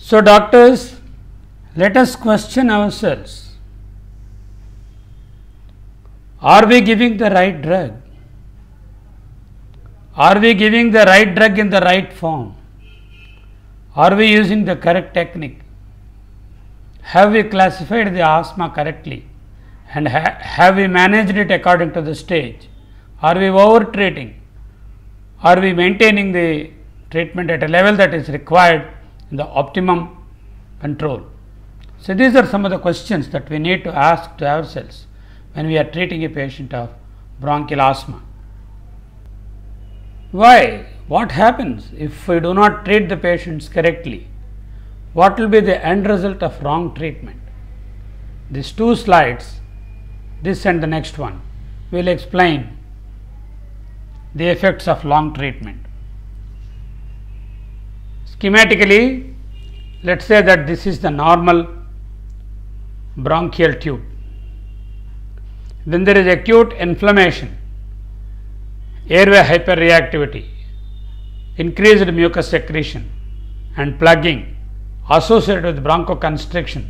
So, doctors, let us question ourselves. Are we giving the right drug? Are we giving the right drug in the right form? Are we using the correct technique? Have we classified the asthma correctly? And have we managed it according to the stage? Are we over treating? Are we maintaining the treatment at a level that is required in the optimum control? So, these are some of the questions that we need to ask to ourselves when we are treating a patient of bronchial asthma. Why? What happens if we do not treat the patients correctly? What will be the end result of wrong treatment? These two slides, this and the next one, will explain the effects of wrong treatment. Schematically, let us say that this is the normal bronchial tube. Then there is acute inflammation, airway hyperreactivity, increased mucus secretion and plugging associated with bronchoconstriction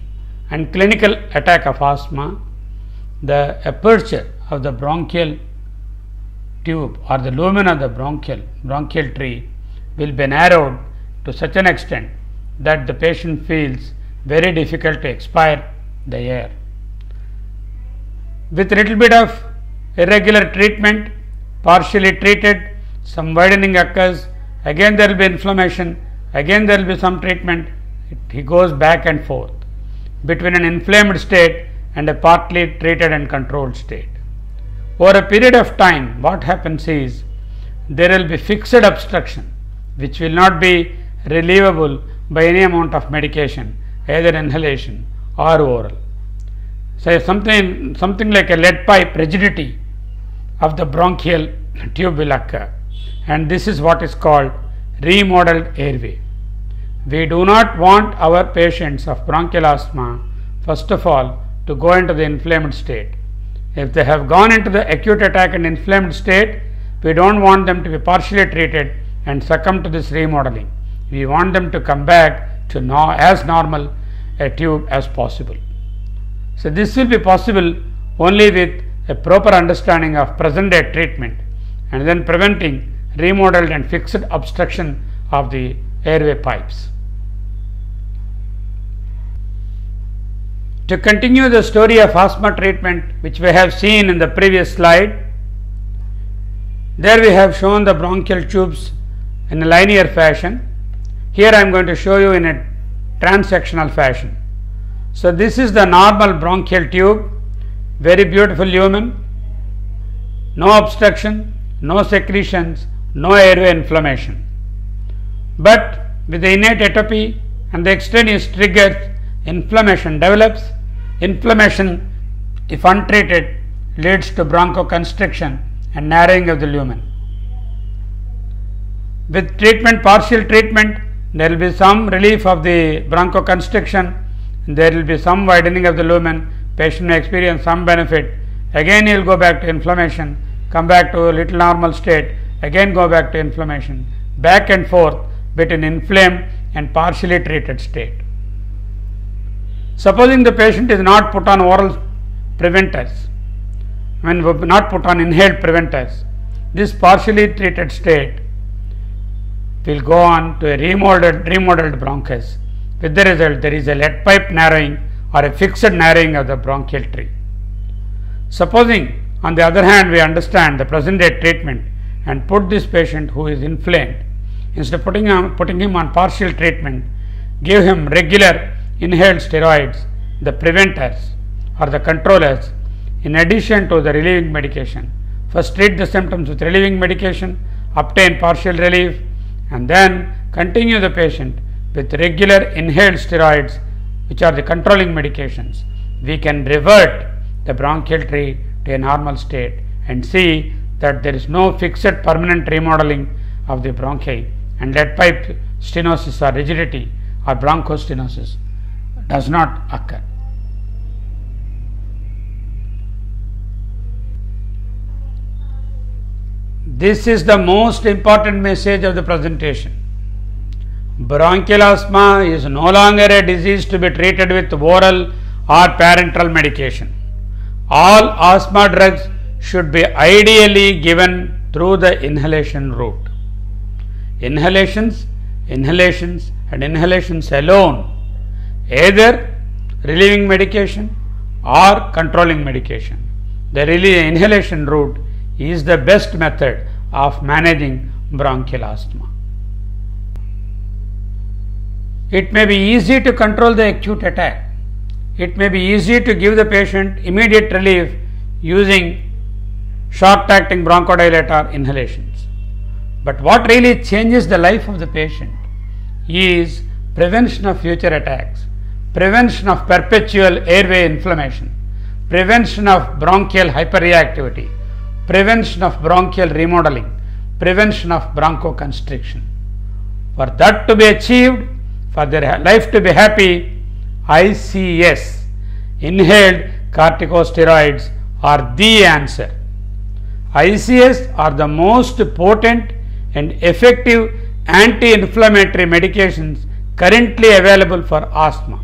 and clinical attack of asthma. The aperture of the bronchial tube or the lumen of the bronchial tree will be narrowed to such an extent that the patient feels very difficult to expire the air. With little bit of irregular treatment, partially treated, some widening occurs, again there will be inflammation, again there will be some treatment. He goes back and forth between an inflamed state and a partly treated and controlled state. Over a period of time, what happens is there will be fixed obstruction which will not be relievable by any amount of medication, either inhalation or oral. So, something like a lead pipe rigidity of the bronchial tube will occur, and this is what is called remodeled airway. We do not want our patients of bronchial asthma, first of all, to go into the inflamed state. If they have gone into the acute attack and inflamed state, we do not want them to be partially treated and succumb to this remodeling. We want them to come back to as normal a tube as possible. So, this will be possible only with a proper understanding of present day treatment and then preventing remodeled and fixed obstruction of the airway pipes. To continue the story of asthma treatment which we have seen in the previous slide, there we have shown the bronchial tubes in a linear fashion. Here I am going to show you in a transsectional fashion. So, this is the normal bronchial tube, very beautiful lumen, no obstruction, no secretions, no airway inflammation. But with the innate atopy and the extraneous triggers, inflammation develops. Inflammation, if untreated, leads to bronchoconstriction and narrowing of the lumen. With treatment, partial treatment, there will be some relief of the bronchoconstriction, there will be some widening of the lumen, patient may experience some benefit, again he will go back to inflammation, come back to a little normal state, again go back to inflammation, back and forth between inflamed and partially treated state. Supposing the patient is not put on oral preventers, not put on inhaled preventers, this partially treated state will go on to a remodeled bronchus. With the result, there is a lead pipe narrowing or a fixed narrowing of the bronchial tree. Supposing, on the other hand, we understand the present day treatment and put this patient who is inflamed, instead of putting him on partial treatment, give him regular inhaled steroids, the preventers or the controllers, in addition to the relieving medication. First treat the symptoms with relieving medication, obtain partial relief, and then continue the patient with regular inhaled steroids, which are the controlling medications. We can revert the bronchial tree to a normal state and see that there is no fixed permanent remodeling of the bronchi, and lead pipe stenosis or rigidity or bronchostenosis does not occur. This is the most important message of the presentation. Bronchial asthma is no longer a disease to be treated with oral or parenteral medication. All asthma drugs should be ideally given through the inhalation route. Inhalations, and inhalations alone, either relieving medication or controlling medication. The inhalation route is the best method of managing bronchial asthma. It may be easy to control the acute attack. It may be easy to give the patient immediate relief using short-acting bronchodilator inhalations. But what really changes the life of the patient is prevention of future attacks, prevention of perpetual airway inflammation, prevention of bronchial hyperreactivity, prevention of bronchial remodeling, prevention of bronchoconstriction. For that to be achieved, for their life to be happy, ICS, inhaled corticosteroids, are the answer. ICS are the most potent and effective anti-inflammatory medications currently available for asthma.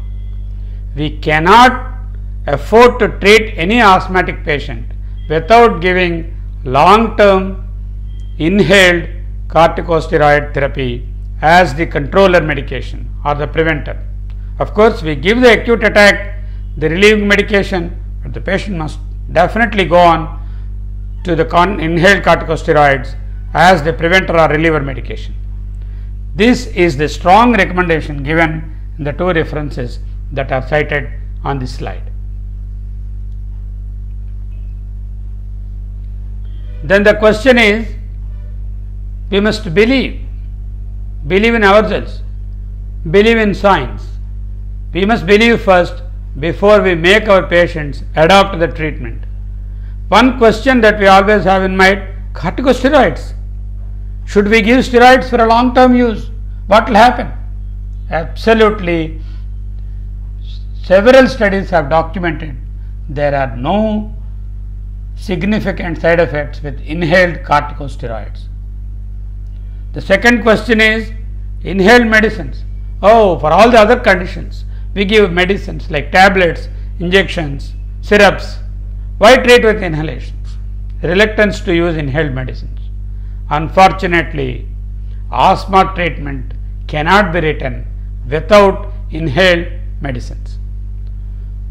We cannot afford to treat any asthmatic patient without giving long-term inhaled corticosteroid therapy as the controller medication or the preventer. Of course, we give the acute attack the relieving medication, but the patient must definitely go on to the inhaled corticosteroids as the preventer or reliever medication. This is the strong recommendation given in the two references that are cited on this slide. Then the question is, we must believe in ourselves, believe in science. We must believe first before we make our patients adopt the treatment. One question that we always have in mind, corticosteroids. Should we give steroids for a long-term use? What will happen? Absolutely. Several studies have documented there are no significant side effects with inhaled corticosteroids. The second question is inhaled medicines. Oh, for all the other conditions, we give medicines like tablets, injections, syrups. Why treat with inhalations? Reluctance to use inhaled medicines. Unfortunately, asthma treatment cannot be written without inhaled medicines.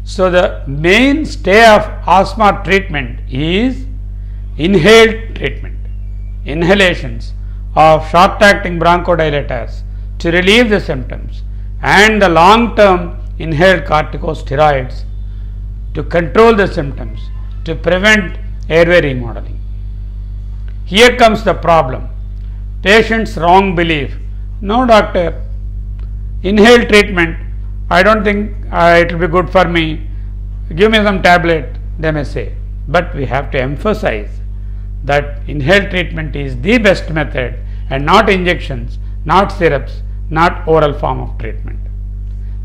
So, the mainstay of asthma treatment is inhaled treatment, inhalations of short-acting bronchodilators to relieve the symptoms, and the long-term inhaled corticosteroids to control the symptoms, to prevent airway remodeling. Here comes the problem. Patient's wrong belief. No, doctor, inhaled treatment, I don't think it will be good for me. Give me some tablet, they may say. But we have to emphasize that inhaled treatment is the best method and not injections, not syrups, not oral form of treatment.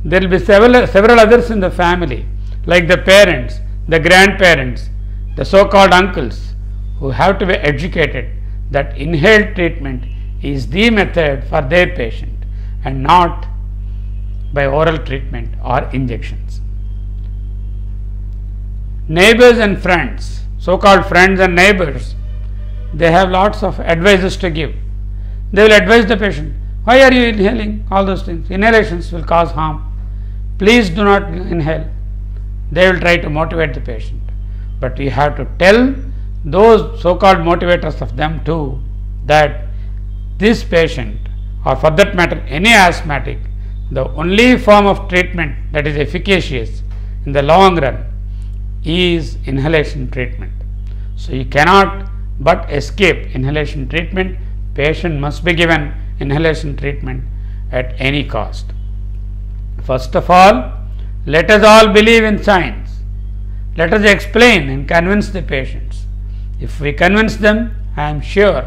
There will be several others in the family, like the parents, the grandparents, the so-called uncles, who have to be educated that inhaled treatment is the method for their patient and not by oral treatment or injections. Neighbors and friends, so-called friends and neighbors, they have lots of advices to give. They will advise the patient, why are you inhaling all those things? Inhalations will cause harm. Please do not inhale. They will try to motivate the patient. But we have to tell those so-called motivators of them too that this patient, or for that matter any asthmatic, the only form of treatment that is efficacious in the long run is inhalation treatment. So you cannot but escape inhalation treatment. Patient must be given inhalation treatment at any cost. First of all, let us all believe in science. Let us explain and convince the patients. If we convince them, I am sure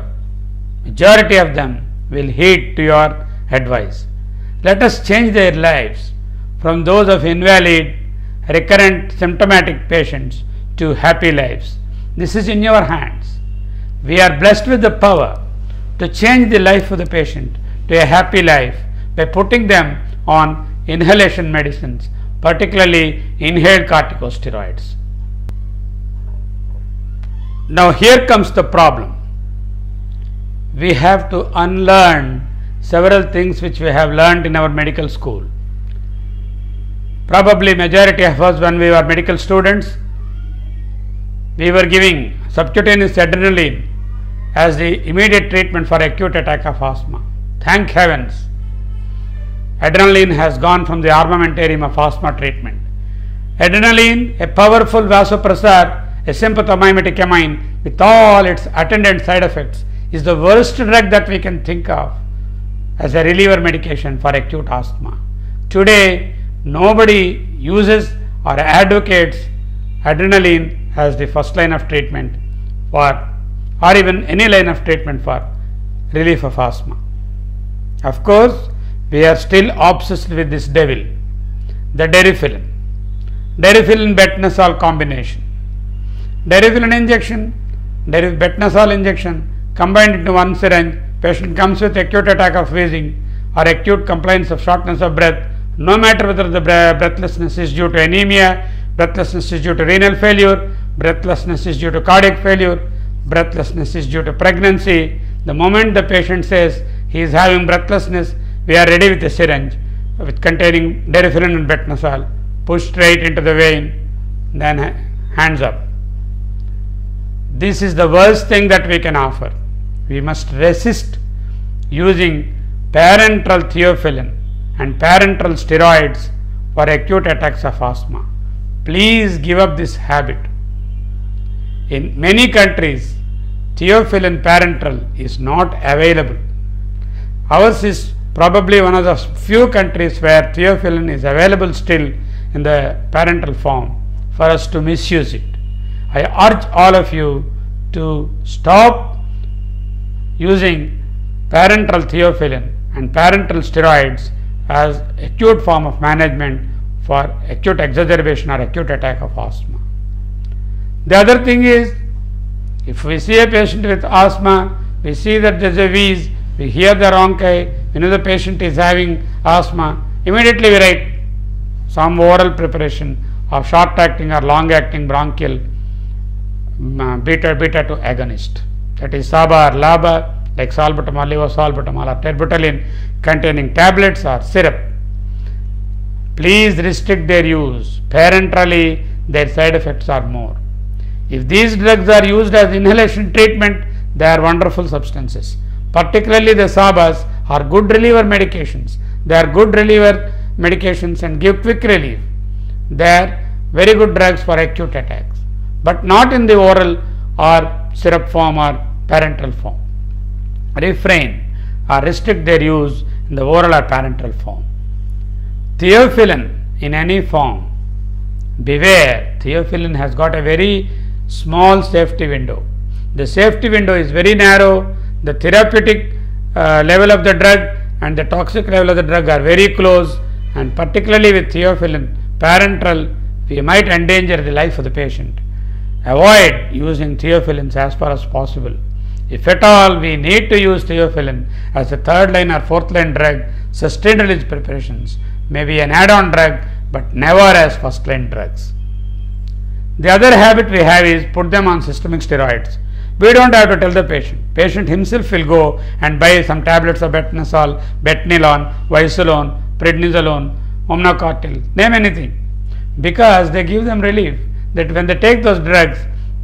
majority of them will heed to your advice. Let us change their lives from those of invalid, recurrent symptomatic patients to happy lives. This is in your hands. We are blessed with the power to change the life of the patient to a happy life by putting them on inhalation medicines, particularly inhaled corticosteroids. Now here comes the problem. We have to unlearn several things which we have learned in our medical school. Probably majority of us, when we were medical students, we were giving subcutaneous adrenaline as the immediate treatment for acute attack of asthma. Thank heavens, adrenaline has gone from the armamentarium of asthma treatment. Adrenaline, a powerful vasopressor, a sympathomimetic amine with all its attendant side effects, is the worst drug that we can think of as a reliever medication for acute asthma. Today, nobody uses or advocates adrenaline as the first line of treatment for, or even any line of treatment for relief of asthma. Of course, we are still obsessed with this devil, the Deriphyllin. Deriphyllin betnesol combination. Deriphyllin injection, betnesol injection combined into one syringe. Patient comes with acute attack of wheezing or acute complaints of shortness of breath, no matter whether the breathlessness is due to anemia, breathlessness is due to renal failure, breathlessness is due to cardiac failure, breathlessness is due to pregnancy. The moment the patient says he is having breathlessness, we are ready with a syringe with containing Deriphyllin and betnesol, push straight into the vein, then hands up. This is the worst thing that we can offer. We must resist using parenteral theophylline and parenteral steroids for acute attacks of asthma. Please give up this habit. In many countries, theophylline parenteral is not available. Ours is probably one of the few countries where theophylline is available still in the parenteral form for us to misuse it. I urge all of you to stop using parenteral theophylline and parenteral steroids as acute form of management for acute exacerbation or acute attack of asthma. The other thing is, if we see a patient with asthma, we see that there is a wheeze, we hear the rhonchi, we know the patient is having asthma, immediately we write some oral preparation of short-acting or long-acting bronchial beta-2 agonist, that is SABA or LABA, like salbutamol, levosalbutamol or terbutaline, containing tablets or syrup. Please restrict their use. Parenterally, their side effects are more. If these drugs are used as inhalation treatment, they are wonderful substances. Particularly the SABAs are good reliever medications. They are good reliever medications and give quick relief. They are very good drugs for acute attacks, but not in the oral or syrup form or parenteral form. Refrain or restrict their use in the oral or parenteral form. Theophylline in any form, beware, theophylline has got a very small safety window. The safety window is very narrow. The therapeutic level of the drug and the toxic level of the drug are very close, and particularly with theophylline parenteral, we might endanger the life of the patient. Avoid using theophylline as far as possible. If at all we need to use theophylline as a third line or fourth line drug, sustained release preparations may be an add-on drug, but never as first line drugs. The other habit we have is put them on systemic steroids. We don't have to tell the patient. Patient himself will go and buy some tablets of betnesol, betnilone, visolone, prednisolone, omnacortil, name anything, because they give them relief. That when they take those drugs,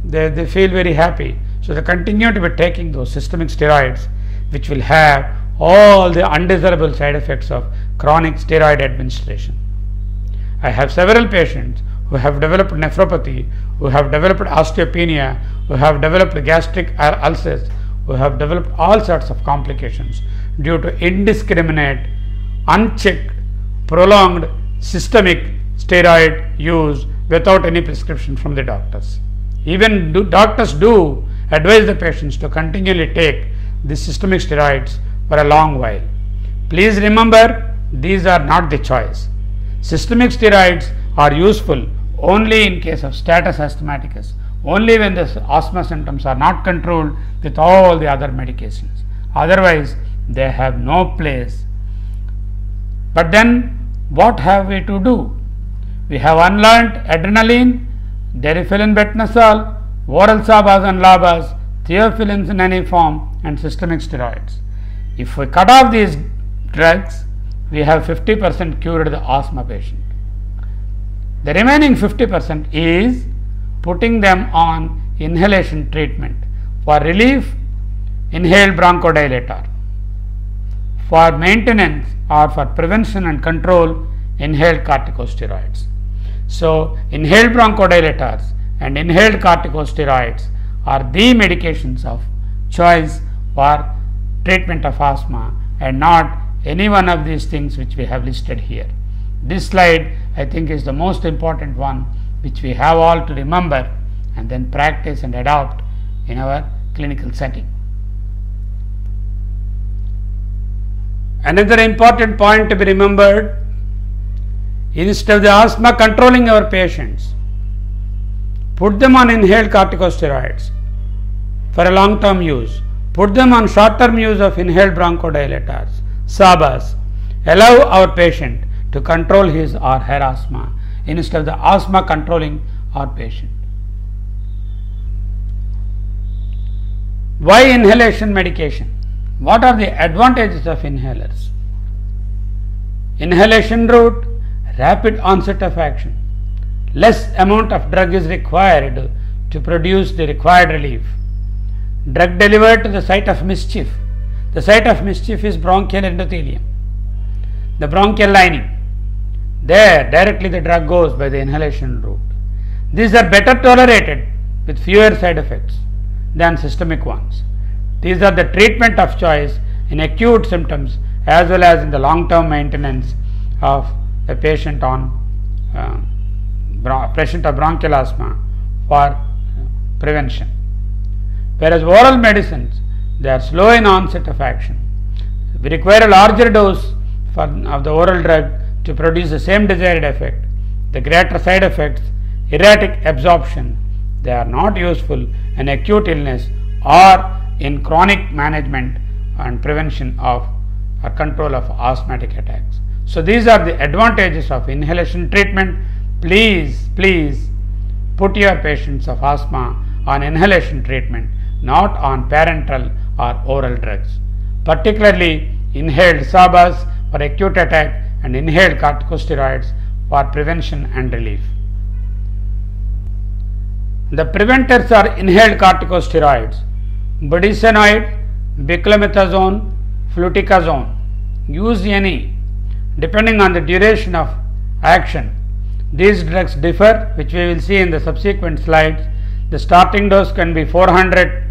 they feel very happy. So they continue to be taking those systemic steroids, which will have all the undesirable side effects of chronic steroid administration. I have several patients who have developed nephropathy, who have developed osteopenia, who have developed gastric ulcers, who have developed all sorts of complications due to indiscriminate, unchecked, prolonged systemic steroid use without any prescription from the doctors. Even doctors do advise the patients to continually take the systemic steroids for a long while. Please remember, these are not the choice. Systemic steroids are useful only in case of status asthmaticus, only when the asthma symptoms are not controlled with all the other medications. Otherwise, they have no place But then what have we to do? We have unlearned adrenaline, derifenibendazole, oral SABAs and LABAs, theophylline in any form, and systemic steroids. If we cut off these drugs, we have 50% cured the asthma patient. The remaining 50% is putting them on inhalation treatment. For relief, inhaled bronchodilator. For maintenance or for prevention and control, inhaled corticosteroids. So, inhaled bronchodilators and inhaled corticosteroids are the medications of choice for treatment of asthma, and not any one of these things which we have listed here. This slide I think is the most important one, which we have all to remember and then practice and adopt in our clinical setting. Another important point to be remembered, instead of the asthma controlling our patients, put them on inhaled corticosteroids for a long-term use, put them on short-term use of inhaled bronchodilators, SABAs, allow our patient to control his or her asthma instead of the asthma controlling our patient. Why inhalation medication? What are the advantages of inhalers? Inhalation route, rapid onset of action. Less amount of drug is required to produce the required relief. Drug delivered to the site of mischief. The site of mischief is bronchial endothelium, the bronchial lining. There directly the drug goes by the inhalation route. These are better tolerated with fewer side effects than systemic ones. These are the treatment of choice in acute symptoms as well as in the long-term maintenance of a patient on bronchial asthma for prevention. Whereas oral medicines, they are slow in onset of action. We require a larger dose of the oral drug to produce the same desired effect. The greater side effects, erratic absorption, they are not useful in acute illness or in chronic management and prevention of or control of asthmatic attacks. So these are the advantages of inhalation treatment. Please put your patients of asthma on inhalation treatment, not on parenteral or oral drugs, particularly inhaled SABAs for acute attack and inhaled corticosteroids for prevention and relief. The preventers are inhaled corticosteroids, budesonide, beclomethasone, fluticasone. Use any depending on the duration of action. These drugs differ, which we will see in the subsequent slides. The starting dose can be 400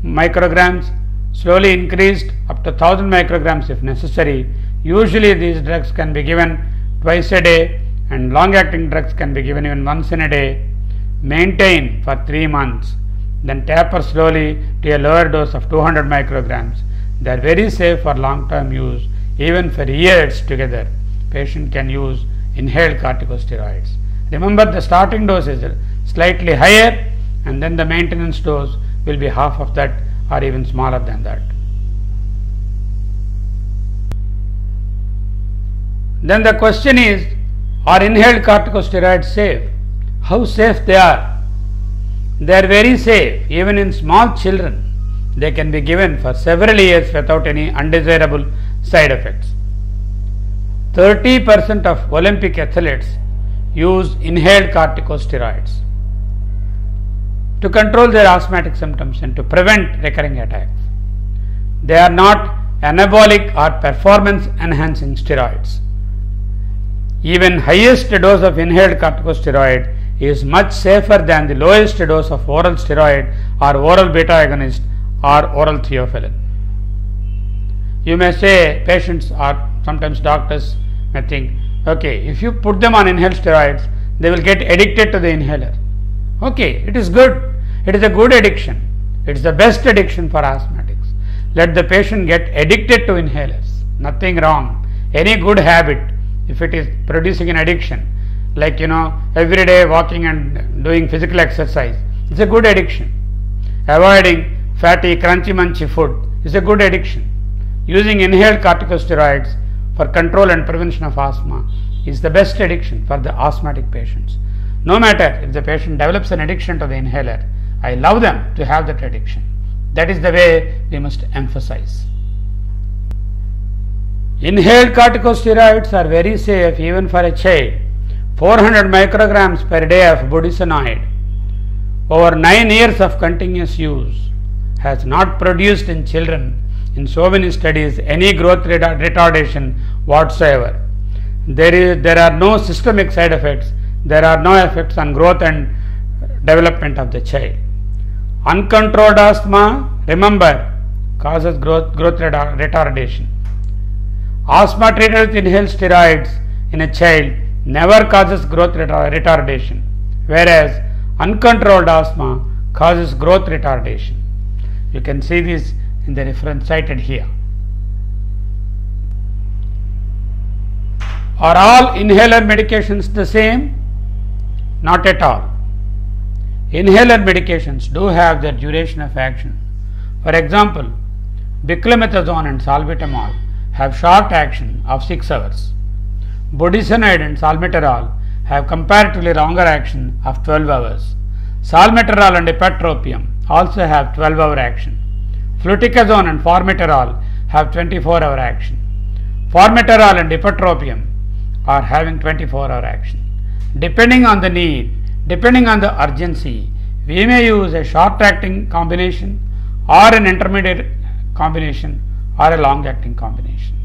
micrograms, slowly increased up to 1000 micrograms if necessary. Usually these drugs can be given twice a day, and long-acting drugs can be given even once in a day. Maintain for 3 months, then taper slowly to a lower dose of 200 micrograms. They are very safe for long-term use. Even for years together, patient can use inhaled corticosteroids. Remember, the starting dose is slightly higher, and then the maintenance dose will be half of that or even smaller than that. Then the question is, are inhaled corticosteroids safe? How safe they are? They are very safe. Even in small children, they can be given for several years without any undesirable side effects. 30% of Olympic athletes use inhaled corticosteroids to control their asthmatic symptoms and to prevent recurring attacks. They are not anabolic or performance enhancing steroids. Even highest dose of inhaled corticosteroid is much safer than the lowest dose of oral steroid or oral beta agonist or oral theophylline. You may say, patients or sometimes doctors may think, okay, if you put them on inhaled steroids, they will get addicted to the inhaler. Okay, it is good. It is a good addiction. It is the best addiction for asthmatics. Let the patient get addicted to inhalers. Nothing wrong. Any good habit, if it is producing an addiction, like every day walking and doing physical exercise, it's a good addiction. Avoiding fatty, crunchy, munchy food is a good addiction. Using inhaled corticosteroids for control and prevention of asthma is the best addiction for the asthmatic patients. No matter if the patient develops an addiction to the inhaler, I love them to have that addiction. That is the way we must emphasize. Inhaled corticosteroids are very safe even for a child. 400 micrograms per day of budesonide over 9 years of continuous use has not produced in children in so many studies any growth retardation whatsoever. There are no systemic side effects. There are no effects on growth and development of the child. Uncontrolled asthma, remember, causes growth retardation. Asthma treated with inhaled steroids in a child never causes growth retardation, whereas uncontrolled asthma causes growth retardation. You can see this in the reference cited here. Are all inhaler medications the same? Not at all. Inhaler medications do have their duration of action. For example, beclomethasone and salbutamol have short action of 6 hours. Budesonide and salmeterol have comparatively longer action of 12 hours. Salmeterol and ipratropium also have 12-hour action. Fluticasone and formoterol have 24-hour action. Formoterol and ipratropium are having 24-hour action. Depending on the need, depending on the urgency, we may use a short-acting combination or an intermediate combination or a long-acting combination.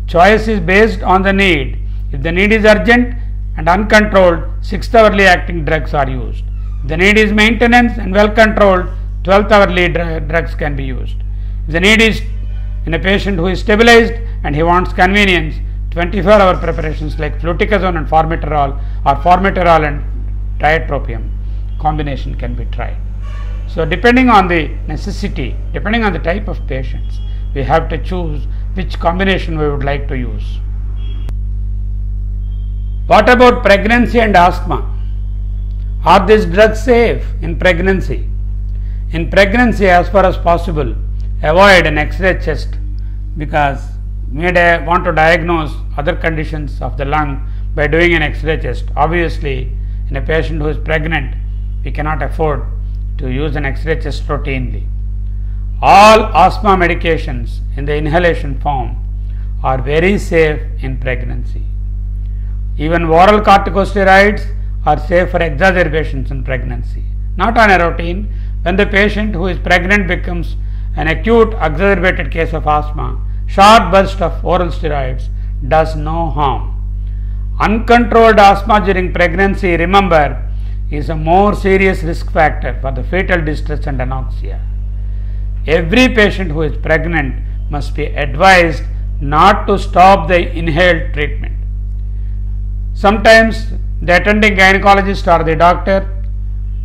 Choice is based on the need. If the need is urgent and uncontrolled, 6-hourly acting drugs are used. If the need is maintenance and well controlled, 12-hourly drugs can be used. If the need is in a patient who is stabilized and he wants convenience, 24-hour preparations like fluticasone and formoterol or formoterol and tiotropium combination can be tried. So depending on the necessity, depending on the type of patients, we have to choose which combination we would like to use. What about pregnancy and asthma? Are these drugs safe in pregnancy? In pregnancy, as far as possible, avoid an X-ray chest because we may want to diagnose other conditions of the lung by doing an X-ray chest. Obviously, in a patient who is pregnant, we cannot afford to use an X-ray chest routinely. All asthma medications in the inhalation form are very safe in pregnancy. Even oral corticosteroids are safe for exacerbations in pregnancy. Not on a routine. When the patient who is pregnant becomes an acute exacerbated case of asthma, short burst of oral steroids does no harm. Uncontrolled asthma during pregnancy, remember, is a more serious risk factor for the fetal distress and anoxia. Every patient who is pregnant must be advised not to stop the inhaled treatment. Sometimes the attending gynecologist or the doctor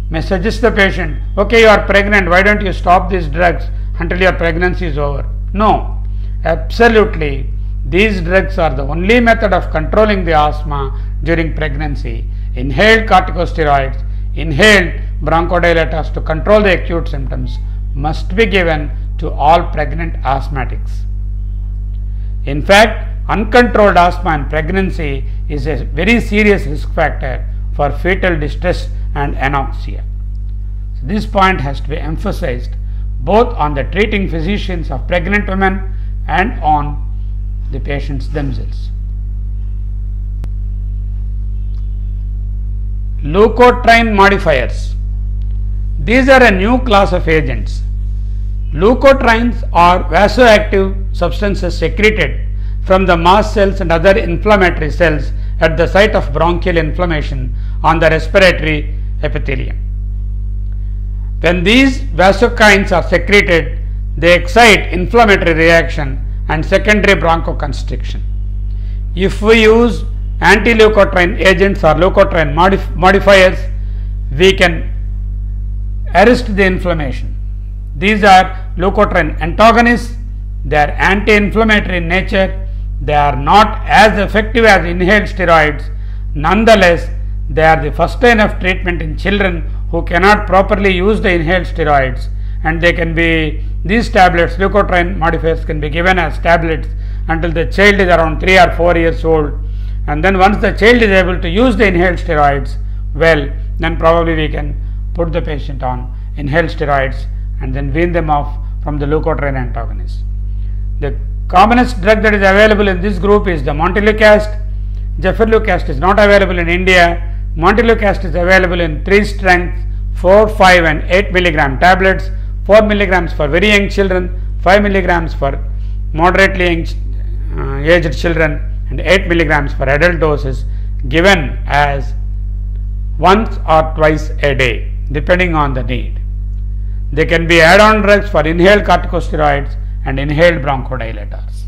may suggest the patient, okay, you are pregnant, why don't you stop these drugs until your pregnancy is over? No, absolutely. These drugs are the only method of controlling the asthma during pregnancy. Inhaled corticosteroids, inhaled bronchodilators to control the acute symptoms must be given to all pregnant asthmatics. In fact, uncontrolled asthma in pregnancy is a very serious risk factor for fetal distress and anoxia. So this point has to be emphasized both on the treating physicians of pregnant women and on the patients themselves. Leukotriene modifiers. These are a new class of agents. Leukotrienes are vasoactive substances secreted from the mast cells and other inflammatory cells at the site of bronchial inflammation on the respiratory epithelium. When these vasokines are secreted, they excite inflammatory reaction and secondary bronchoconstriction. If we use anti-leukotriene agents or leukotriene modifiers, we can arrest the inflammation. These are leukotriene antagonists. They are anti-inflammatory in nature. They are not as effective as inhaled steroids. Nonetheless, they are the first line of treatment in children who cannot properly use the inhaled steroids, and they can be, these tablets, leukotriene modifiers, can be given as tablets until the child is around 3 or 4 years old, and then once the child is able to use the inhaled steroids well, then probably we can put the patient on inhaled steroids and then wean them off from the leukotriene antagonist. The commonest drug that is available in this group is the montelukast. Gefirlukast is not available in India. Montelukast is available in 3 strengths, 4, 5 and 8 milligram tablets, 4 milligrams for very young children, 5 milligrams for moderately young aged children, and 8 milligrams for adult doses, given as once or twice a day depending on the need. They can be add-on drugs for inhaled corticosteroids and inhaled bronchodilators.